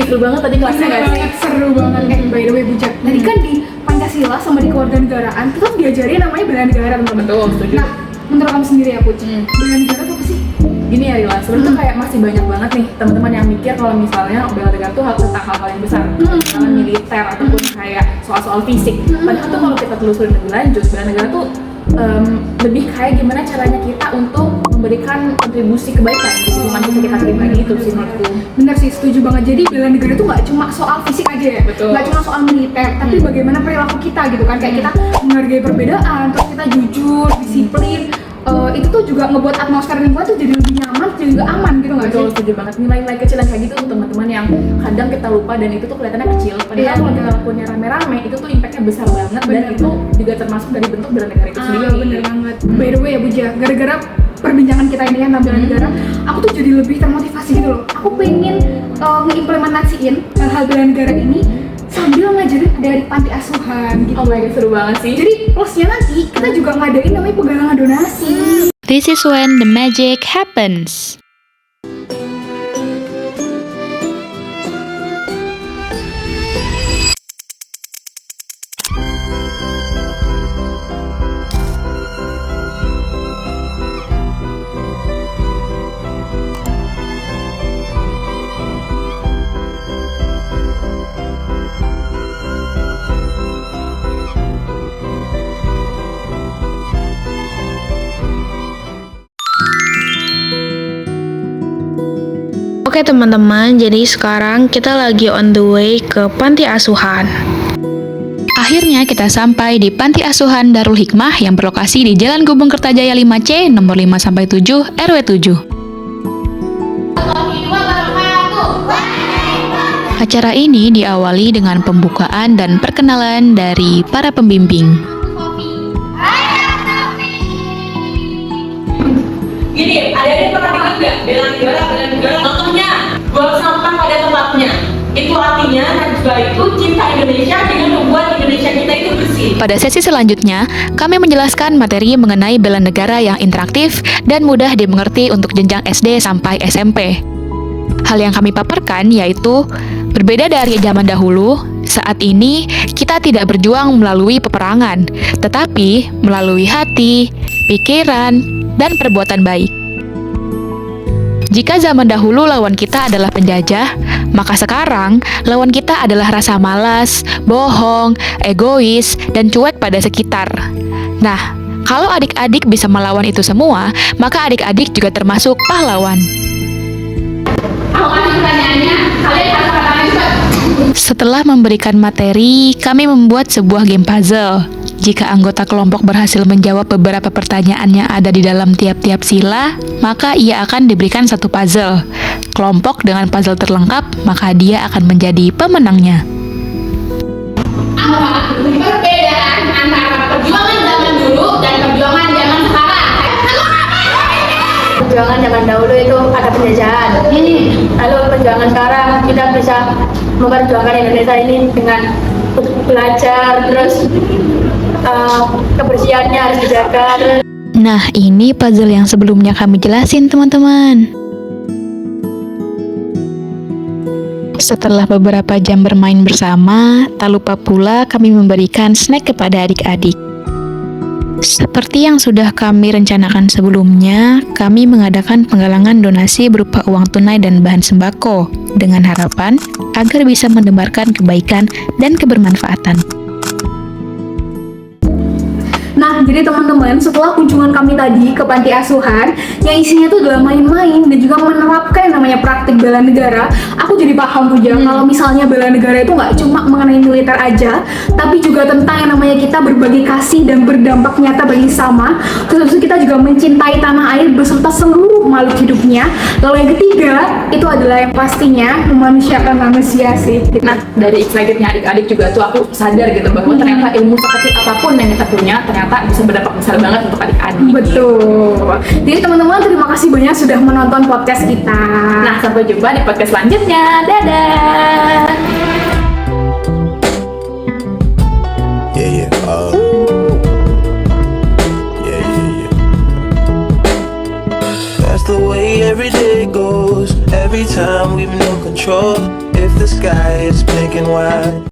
seru banget tadi kelasnya nggak sih? Seru banget. By the way Bujak, tadi kan di Pancasila sama di kewarganegaraan kita tuh diajarin namanya bela negara, teman-teman. Betul, setuju. Nah, menurut kamu sendiri ya Puc, bela negara tuh apa sih? Gini ya Rila, sebenarnya tuh kayak masih banyak banget nih teman-teman yang mikir kalau misalnya bela negara tuh tentang hal-hal yang besar, misalnya militer ataupun kayak soal-soal fisik. Padahal tuh kalau kita telusurin lebih lanjut, bela negara tuh lebih kayak gimana caranya kita untuk memberikan kontribusi kebaikan di lingkungan kita pribadi itu sih menurutku. Bener sih, setuju banget. Jadi bela negara itu nggak cuma soal fisik aja ya, Betul. nggak cuma soal militer, tapi bagaimana perilaku kita gitu kan, kayak kita menghargai perbedaan, terus kita jujur, disiplin. Itu tuh juga ngebuat atmosfer lingkungan tuh jadi lebih nyaman, jadi juga aman gitu nggak sih? Betul, setuju banget. Nilai-nilai kecil yang kayak gitu tuh teman-teman yang kadang kita lupa dan itu tuh kelihatannya kecil. Padahal kalau kita lakukannya rame-rame itu tuh impactnya besar banget dan itu juga termasuk dari bentuk bela negara itu sendiri. Bener banget. By the way ya Buja, gara-gara perbincangan kita ini tentang bela negara, aku tuh jadi lebih termotivasi gitu loh. Aku pengen ngeimplementasiin hal-hal bela negara ini sambil ngajarin dari panti asuhan gitu. Oh my god, seru banget sih. Jadi plusnya nanti kita juga ngadain namanya penggalangan donasi. This is when the magic happens. Oke teman-teman, jadi sekarang kita lagi on the way ke panti asuhan. Akhirnya kita sampai di Panti Asuhan Darul Hikmah yang berlokasi di Jalan Gubeng Kertajaya 5C, nomor 5-7, RW 7. Acara ini diawali dengan pembukaan dan perkenalan dari para pembimbing. Gini, ada pernah dengar nggak? Bela negara. Contohnya, buang sampah pada tempatnya. Itu artinya Najwa itu cinta Indonesia dengan membuat Indonesia kita itu bersih. Pada sesi selanjutnya, kami menjelaskan materi mengenai bela negara yang interaktif dan mudah dimengerti untuk jenjang SD sampai SMP. Hal yang kami paparkan yaitu, berbeda dari zaman dahulu, saat ini kita tidak berjuang melalui peperangan, tetapi melalui hati, pikiran, dan perbuatan baik. Jika zaman dahulu lawan kita adalah penjajah, maka sekarang lawan kita adalah rasa malas, bohong, egois, dan cuek pada sekitar. Nah, kalau adik-adik bisa melawan itu semua, maka adik-adik juga termasuk pahlawan. Aku kasih pertanyaannya, kalian harus katakan cepat. Setelah memberikan materi, kami membuat sebuah game puzzle. Jika anggota kelompok berhasil menjawab beberapa pertanyaan yang ada di dalam tiap-tiap sila, maka ia akan diberikan satu puzzle. Kelompok dengan puzzle terlengkap, maka dia akan menjadi pemenangnya. Apa perbedaan antara perjuangan zaman dulu dan perjuangan zaman sekarang? Perjuangan zaman dahulu itu ada penjajahan. Lalu perjuangan sekarang kita bisa memperjuangkan Indonesia ini dengan belajar, terus kebersihannya harus dijaga. Nah, ini puzzle yang sebelumnya kami jelasin, teman-teman. Setelah beberapa jam bermain bersama, tak lupa pula kami memberikan snack kepada adik-adik. Seperti yang sudah kami rencanakan sebelumnya, kami mengadakan penggalangan donasi berupa uang tunai dan bahan sembako, dengan harapan agar bisa menebarkan kebaikan dan kebermanfaatan. Nah, jadi teman-teman, setelah kunjungan kami tadi ke panti asuhan yang isinya tuh adalah main-main dan juga menerapkan yang namanya praktik bela negara, aku jadi paham tuh kalau misalnya bela negara itu nggak cuma mengenai militer aja, tapi juga tentang yang namanya kita berbagi kasih dan berdampak nyata bagi sama. Terus kita juga mencintai tanah air beserta seluruh makhluk hidupnya. Lalu yang ketiga, itu adalah yang pastinya memanusiakan manusia sih. Nah, dari excited-nya adik-adik juga tuh aku sadar gitu bahwa ternyata ilmu sekecil apapun yang kita punya ternyata bisa berdampak besar banget untuk adik-adik. Betul. Jadi teman-teman, terima kasih banyak sudah menonton podcast kita. Nah, sampai jumpa di podcast selanjutnya. Dadah. Yeah. That's the way every day goes. Every time we've no control. if the sky is pink and white.